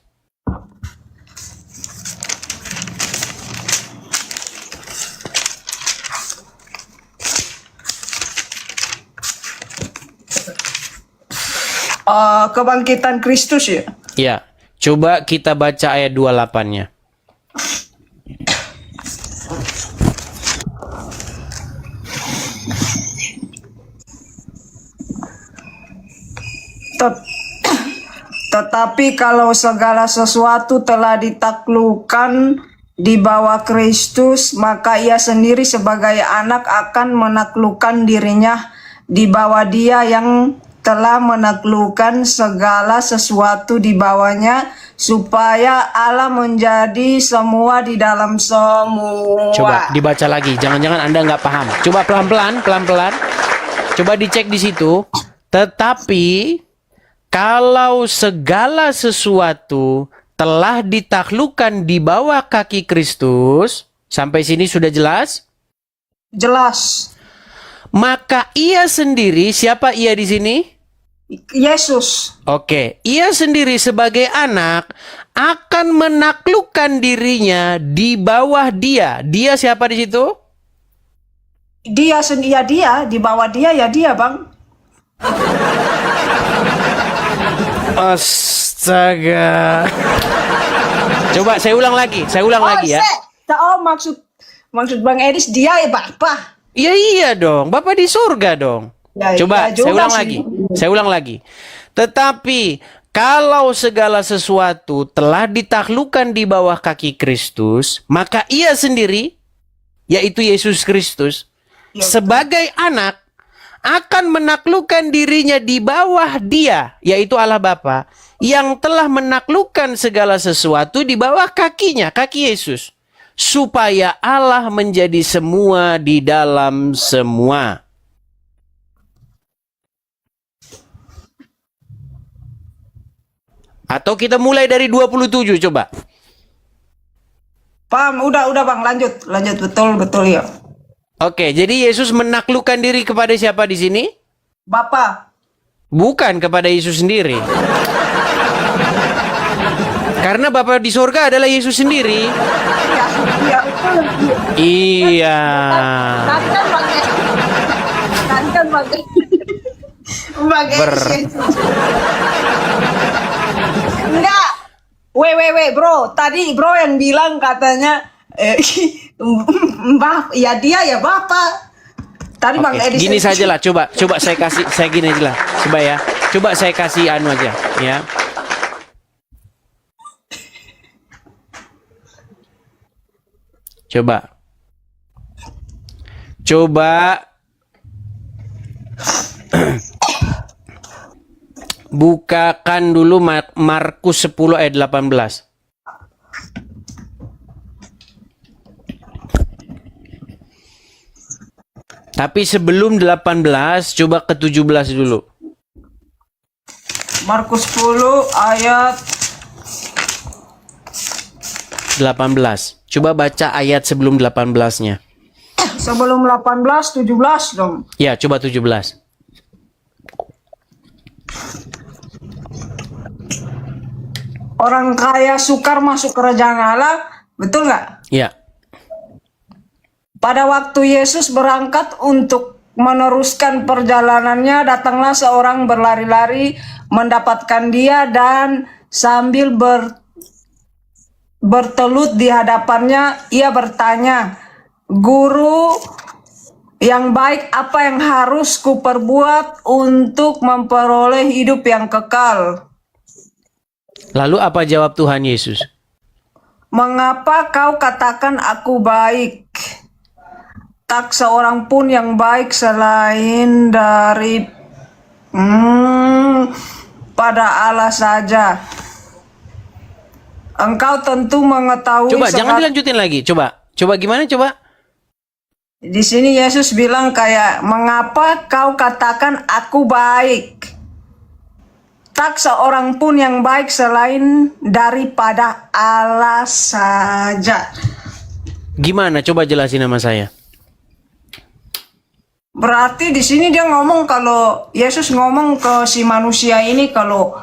Kebangkitan Kristus ya. Ya, coba kita baca ayat 28-nya. Tetapi kalau segala sesuatu telah ditaklukkan di bawah Kristus, maka ia sendiri sebagai anak akan menaklukkan dirinya di bawah Dia yang telah menaklukkan segala sesuatu di bawahnya, supaya Allah menjadi semua di dalam semua. Coba dibaca lagi. Jangan-jangan Anda nggak paham. Coba pelan-pelan. Coba dicek di situ. Tetapi kalau segala sesuatu telah ditaklukkan di bawah kaki Kristus, sampai sini sudah jelas? Jelas. Maka ia sendiri, siapa ia di sini? Yesus. Oke, ia sendiri sebagai anak akan menaklukkan dirinya di bawah Dia. Dia siapa di situ? Dia sendiri, ya dia, di bawah dia, ya dia Bang. Astaga. Coba saya ulang lagi ya. Maksud Bang Edis dia ya Bapak. Iya dong, Bapak di surga dong. Ya, Coba ya saya juga ulang sih. lagi. Saya ulang lagi. Tetapi kalau segala sesuatu telah ditaklukkan di bawah kaki Kristus, maka ia sendiri, yaitu Yesus Kristus, Ya, sebagai anak akan menaklukkan dirinya di bawah Dia, yaitu Allah Bapa, yang telah menaklukkan segala sesuatu di bawah kakinya, kaki Yesus, supaya Allah menjadi semua di dalam semua. Atau kita mulai dari 27 coba. Paham, udah Bang, lanjut betul ya. Oke, jadi Yesus menaklukkan diri kepada siapa di sini? Bapak. Bukan kepada Yesus sendiri. Karena Bapa di surga adalah Yesus sendiri. Ya, Iya. Kan pakai Bang Edis Yesus. Enggak. Weh, bro. Tadi bro yang bilang katanya Mbah, ya dia ya Bapak. Tadi Bang Oke, Edis. gini saja lah, coba saya gini aja lah, coba ya, coba saya kasih anu aja, ya. Coba bukakan dulu Markus 10 ayat 18. Tapi sebelum 18, coba ke 17 dulu. Markus 10 ayat 18. Coba baca ayat sebelum 18-nya. sebelum 18, 17 dong. Ya, coba 17. Orang kaya sukar masuk kerajaan Allah, betul nggak? Ya. Pada waktu Yesus berangkat untuk meneruskan perjalanannya, datanglah seorang berlari-lari mendapatkan dia dan sambil bertelut di hadapannya, ia bertanya, "Guru yang baik, apa yang harus kuperbuat untuk memperoleh hidup yang kekal?" Lalu apa jawab Tuhan Yesus? "Mengapa kau katakan aku baik? Tak seorang pun yang baik selain dari pada Allah saja. Engkau tentu mengetahui." Coba jangan dilanjutin lagi. Coba gimana coba? Di sini Yesus bilang kayak, "Mengapa kau katakan aku baik? Tak seorang pun yang baik selain daripada Allah saja." Gimana? Coba jelasin sama saya. Berarti di sini dia ngomong, kalau Yesus ngomong ke si manusia ini kalau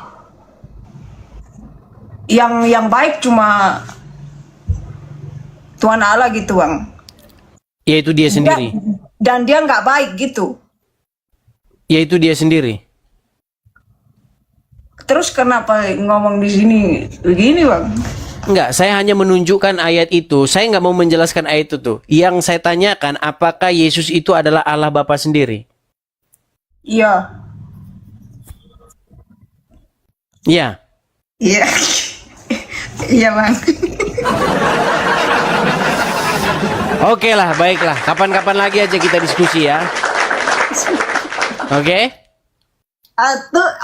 yang baik cuma Tuhan Allah gitu, Bang. Yaitu dia sendiri. Dan dia nggak baik gitu. Yaitu dia sendiri. Terus kenapa ngomong di sini begini, Bang? Enggak, saya hanya menunjukkan ayat itu. Saya nggak mau menjelaskan ayat itu tuh. Yang saya tanyakan, apakah Yesus itu adalah Allah Bapa sendiri? Iya. Iya. Iya. Iya, Bang. Oke lah, baiklah. Kapan-kapan lagi aja kita diskusi ya. Oke?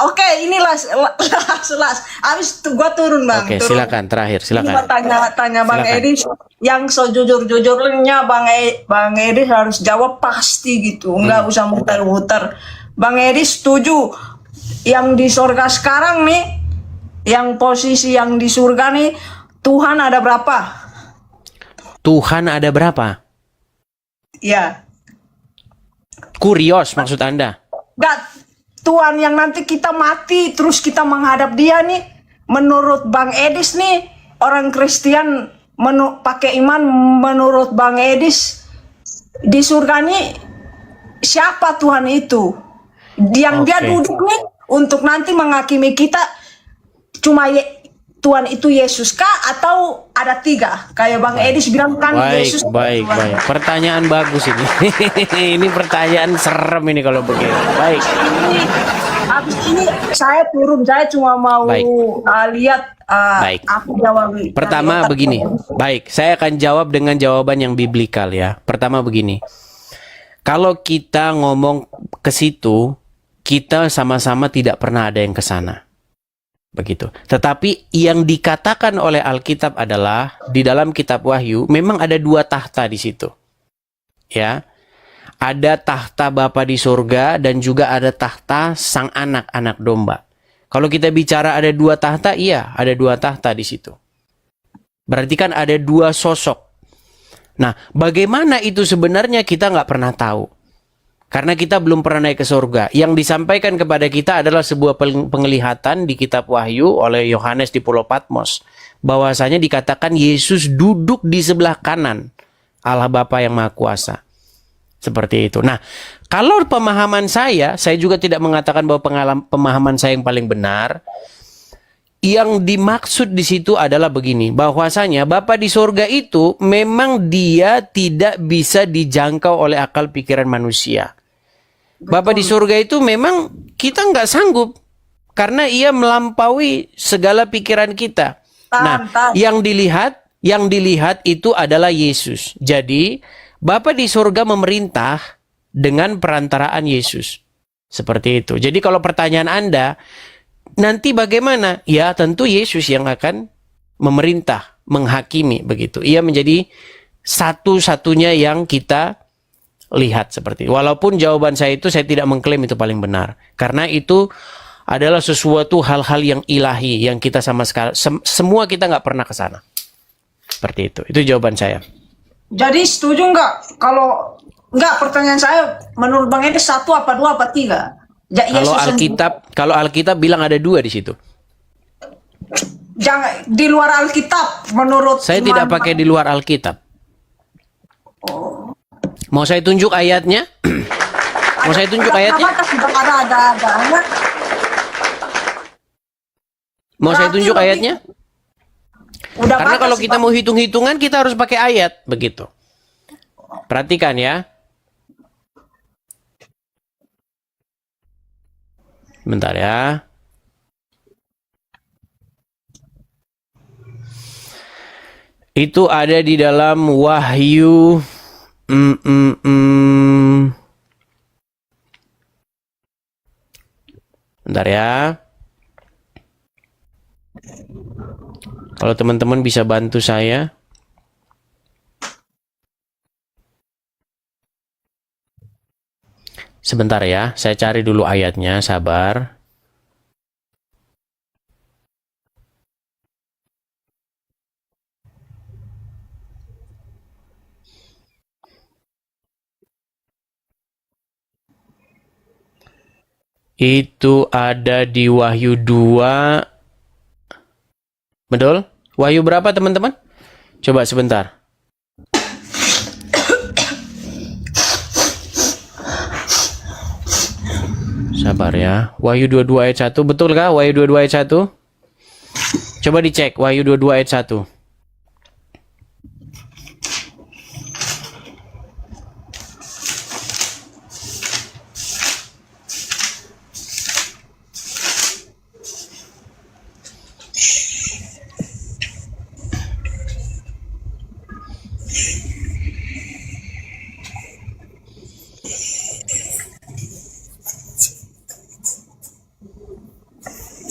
Oke, ini las. Abis itu gua turun, Bang. Oke, Turun. silakan. Terakhir, Ini silakan. mau tanya Bang Silakan. Edis, yang sejujur-jujurnya Bang Edis harus jawab pasti gitu, nggak usah muter-muter. Bang Edis setuju yang di surga sekarang nih, yang posisi yang di surga nih, Tuhan ada berapa? Tuhan ada berapa? Ya, Kurios maksud Anda? nggak, Tuhan yang nanti kita mati terus kita menghadap dia nih, menurut Bang Edis nih, orang Kristen pakai iman, menurut Bang Edis di surga nih siapa Tuhan itu? Yang dia Oke. duduk nih untuk nanti menghakimi kita, cuma Tuhan itu Yesus kah atau ada tiga? Kayak Bang Edis bilang kan, Baik, Yesus baik, Tuhan. baik. Pertanyaan bagus ini. Ini pertanyaan serem ini kalau begini. Baik. Habis ini saya turun, saya cuma mau Baik. lihat Baik. aku jawab. Pertama begini. Baik, saya akan jawab dengan jawaban yang biblikal ya. Pertama begini. Kalau kita ngomong ke situ, kita sama-sama tidak pernah ada yang ke sana. Begitu. Tetapi yang dikatakan oleh Alkitab adalah di dalam kitab Wahyu memang ada dua tahta di situ. Ya. Ada tahta Bapa di surga dan juga ada tahta sang anak domba. Kalau kita bicara ada dua tahta, iya, ada dua tahta di situ. Berarti kan ada dua sosok. Nah, bagaimana itu sebenarnya kita nggak pernah tahu. Karena kita belum pernah naik ke surga. Yang disampaikan kepada kita adalah sebuah penglihatan di kitab Wahyu oleh Yohanes di Pulau Patmos. Bahwasanya dikatakan Yesus duduk di sebelah kanan Allah Bapa yang Maha Kuasa. Seperti itu. Nah, kalau pemahaman saya juga tidak mengatakan bahwa pemahaman saya yang paling benar. Yang dimaksud di situ adalah begini, bahwasanya Bapa di surga itu memang dia tidak bisa dijangkau oleh akal pikiran manusia. Bapa di surga itu memang kita nggak sanggup karena ia melampaui segala pikiran kita. Nah, yang dilihat itu adalah Yesus. Jadi, Bapa di surga memerintah dengan perantaraan Yesus. Seperti itu. Jadi kalau pertanyaan Anda, nanti bagaimana? Ya, tentu Yesus yang akan memerintah, menghakimi begitu. Ia menjadi satu-satunya yang kita lihat seperti itu. Walaupun jawaban saya itu saya tidak mengklaim itu paling benar. Karena itu adalah sesuatu hal-hal yang ilahi yang kita sama sekali semua kita nggak pernah ke sana. Seperti itu. Itu jawaban saya. Jadi setuju nggak kalau nggak, pertanyaan saya menurut Bang Edi 1 apa 2 apa 3? Kalau Alkitab bilang ada 2 di situ. Jangan di luar Alkitab menurut Saya tidak pakai di luar Alkitab. Mau saya tunjuk ayatnya? Mau saya tunjuk ayatnya? Ada. Mau saya tunjuk ayatnya? Karena kalau kita mau hitung-hitungan kita harus pakai ayat begitu. Perhatikan ya. Bentar ya. Itu ada di dalam Wahyu. Bentar ya. Kalau teman-teman bisa bantu saya. Sebentar ya, saya cari dulu ayatnya, sabar. Itu ada di Wahyu 2. Betul? Wahyu berapa teman-teman? Coba sebentar. Sabar ya. Wahyu 22 ayat 1. Betul kah Wahyu 22 ayat 1? Coba dicek Wahyu 22 ayat 1.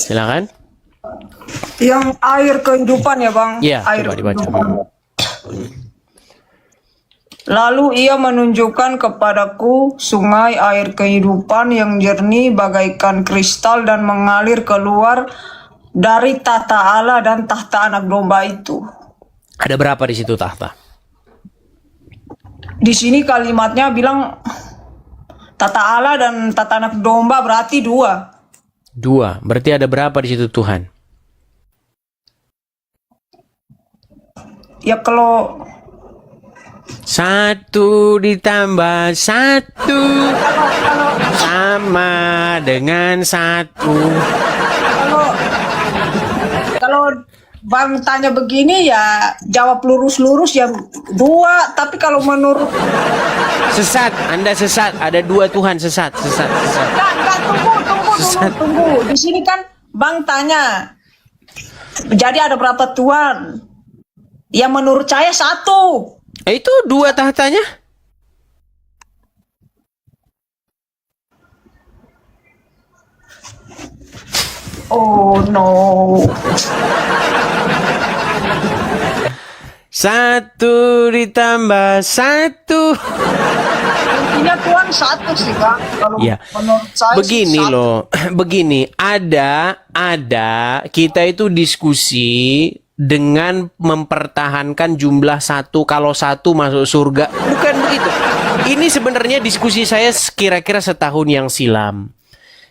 Silakan. Yang air kehidupan ya Bang. Iya, air coba dibaca. kehidupan. Lalu ia menunjukkan kepadaku sungai air kehidupan yang jernih bagaikan kristal dan mengalir keluar dari tahta Allah dan tahta anak domba itu. Ada berapa di situ tahta? Di sini kalimatnya bilang tahta Allah dan tahta anak domba, berarti 2. 2. Berarti ada berapa di situ Tuhan? Ya kalau 1 ditambah 1 sama dengan 1. kalau Bang tanya begini ya jawab lurus-lurus ya 2, tapi kalau menurut Sesat, Anda sesat. Ada 2 Tuhan, sesat. Enggak, tunggu. Di sini kan Bang tanya. Jadi ada berapa Tuhan? Ya menurut saya 1. Itu 2 tahtanya? Oh no. 1 ditambah 1. Intinya Tuhan 1 sih Bang. Kalau Ya. menurut saya Begini sih 1. loh, begini, ada kita itu diskusi dengan mempertahankan jumlah 1, kalau 1 masuk surga. Bukan begitu. Ini sebenarnya diskusi saya kira-kira setahun yang silam.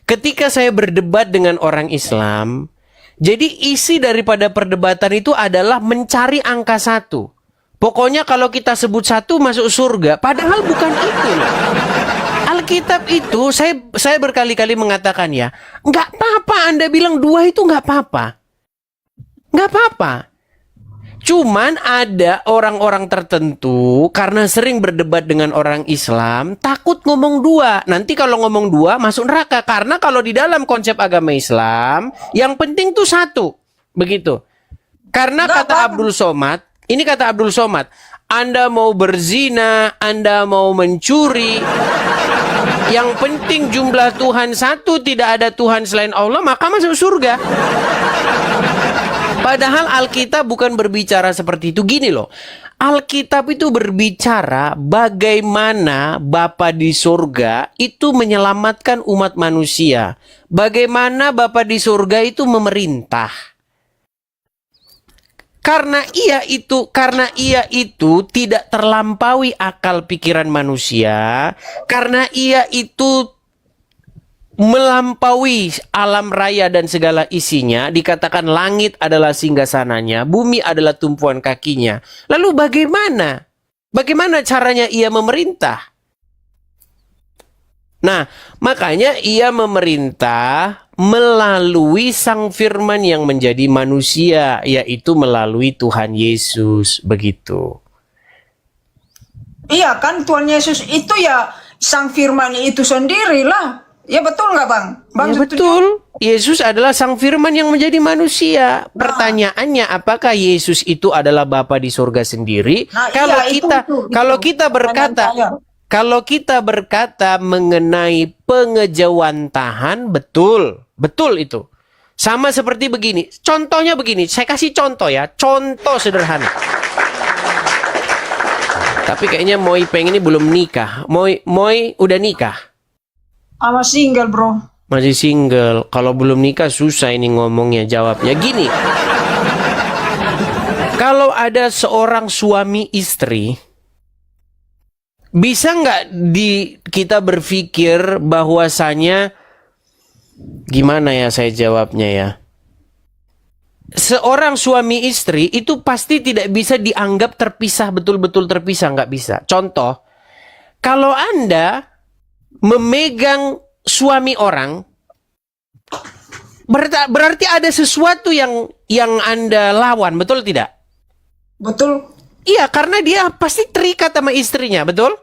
Ketika saya berdebat dengan orang Islam, jadi isi daripada perdebatan itu adalah mencari angka 1. Pokoknya kalau kita sebut satu masuk surga, padahal bukan itu. Alkitab itu, saya berkali-kali mengatakan ya, nggak apa-apa Anda bilang dua itu nggak apa-apa. Nggak apa-apa. Cuman ada orang-orang tertentu karena sering berdebat dengan orang Islam, takut ngomong dua. Nanti kalau ngomong dua masuk neraka. Karena kalau di dalam konsep agama Islam, yang penting tuh satu. Begitu. Karena kata Abdul Somad, ini kata Abdul Somad, Anda mau berzina, Anda mau mencuri, yang penting jumlah Tuhan satu, tidak ada Tuhan selain Allah, maka masuk surga. Padahal Alkitab bukan berbicara seperti itu. Gini loh, Alkitab itu berbicara bagaimana Bapa di surga itu menyelamatkan umat manusia. Bagaimana Bapa di surga itu memerintah. Karena ia itu tidak terlampaui akal pikiran manusia. Karena ia itu melampaui alam raya dan segala isinya, dikatakan langit adalah singgasananya, bumi adalah tumpuan kakinya. Lalu bagaimana? Bagaimana caranya ia memerintah? Nah, makanya ia memerintah melalui Sang Firman yang menjadi manusia, yaitu melalui Tuhan Yesus, begitu. Iya kan, Tuhan Yesus itu ya Sang Firman itu sendirilah. Ya betul nggak Bang? Bang Ya, betul. Yesus adalah Sang Firman yang menjadi manusia. Pertanyaannya, apakah Yesus itu adalah Bapa di surga sendiri? Nah, Kalau iya, kita kalau kita berkata kalau kita berkata mengenai pengejawantahan, betul. Betul itu. Sama seperti begini. Contohnya begini, saya kasih contoh ya. Contoh sederhana. Tapi kayaknya Moy Peng ini belum nikah. Moy udah nikah. Sama single bro. Masih single. Kalau belum nikah susah ini ngomongnya, jawabnya. Gini. Kalau ada seorang suami istri, bisa nggak kita berpikir bahwasanya, gimana ya saya jawabnya ya? Seorang suami istri itu pasti tidak bisa dianggap terpisah, betul-betul terpisah, nggak bisa. Contoh, kalau Anda memegang suami orang, berarti ada sesuatu yang Anda lawan, betul tidak? Betul. Iya, karena dia pasti terikat sama istrinya, betul?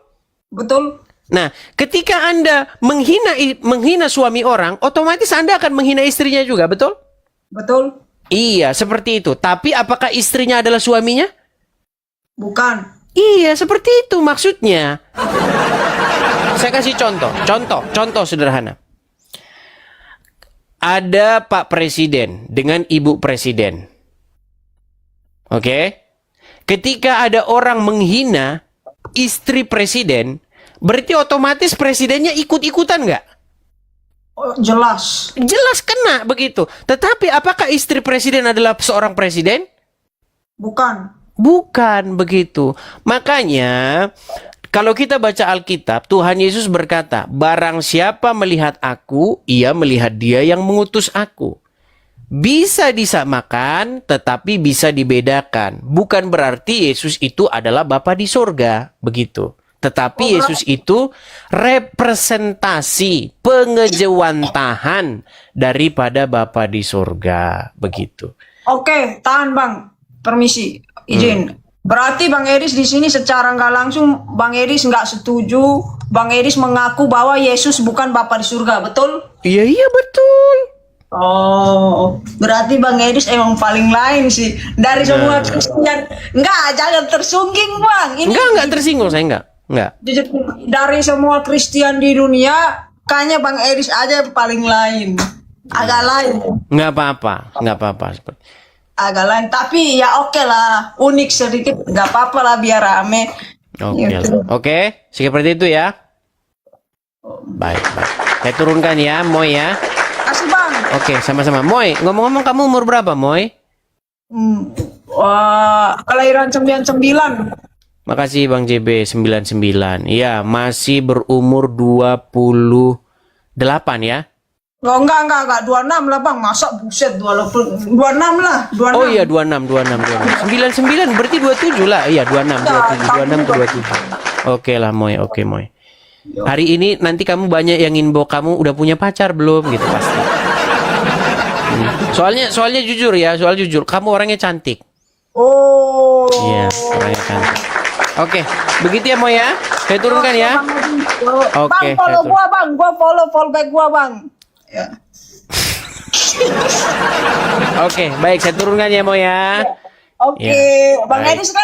Betul. Nah, ketika Anda menghina suami orang, otomatis Anda akan menghina istrinya juga, betul? Betul. Iya, seperti itu. Tapi apakah istrinya adalah suaminya? Bukan. Iya, seperti itu maksudnya. Saya kasih contoh sederhana. Ada Pak Presiden dengan Ibu Presiden. Oke? Ketika ada orang menghina istri presiden, berarti otomatis presidennya ikut-ikutan nggak? Oh, jelas. Jelas kena begitu. Tetapi apakah istri presiden adalah seorang presiden? Bukan. Bukan begitu. Makanya kalau kita baca Alkitab, Tuhan Yesus berkata, barang siapa melihat aku, ia melihat dia yang mengutus aku. Bisa disamakan, tetapi bisa dibedakan. Bukan berarti Yesus itu adalah Bapa di surga, begitu. Tetapi Yesus itu representasi pengejawantahan daripada Bapa di surga, begitu. Oke, tahan Bang. Permisi, izin. Berarti Bang Eris di sini secara nggak langsung Bang Eris nggak setuju. Bang Eris mengaku bahwa Yesus bukan Bapa di surga, betul? Iya betul. Oh, berarti Bang Eris emang paling lain sih dari semua Kristen. Enggak, jangan tersungging Bang. Ini Enggak tersinggung, saya enggak. Dari semua Kristen di dunia, kayaknya Bang Eris aja yang paling lain. Agak lain. Enggak apa-apa. Agak lain, tapi ya oke lah, unik sedikit, nggak apa-apa lah biar rame. Oke, seperti itu ya. Baik. Saya turunkan ya, Moy ya. Kasih Bang. Oke, sama-sama. Moy, ngomong-ngomong kamu umur berapa, Moy? Wah, kelahiran 99. Makasih Bang JB 99. Iya, masih berumur 28 ya. Oh, enggak, 26 lah bang, masa buset 26 lah, 26. Oh iya 26 99 berarti 27 lah. Iya 26 27 27. Oke lah Moy, oke Moy. Hari ini nanti kamu banyak yang inbox kamu udah punya pacar belum gitu pasti. Soalnya jujur ya, kamu orangnya cantik. Oh. Iya, orangnya cantik. Oke, begitu ya Moy ya. Saya turunkan ya. Oke, Bang, follow saya gua bang, gua follow back gua bang. Ya. Oke, baik saya turunkan ya Moy ya. Oke, Ya, Bang baik. Edis kan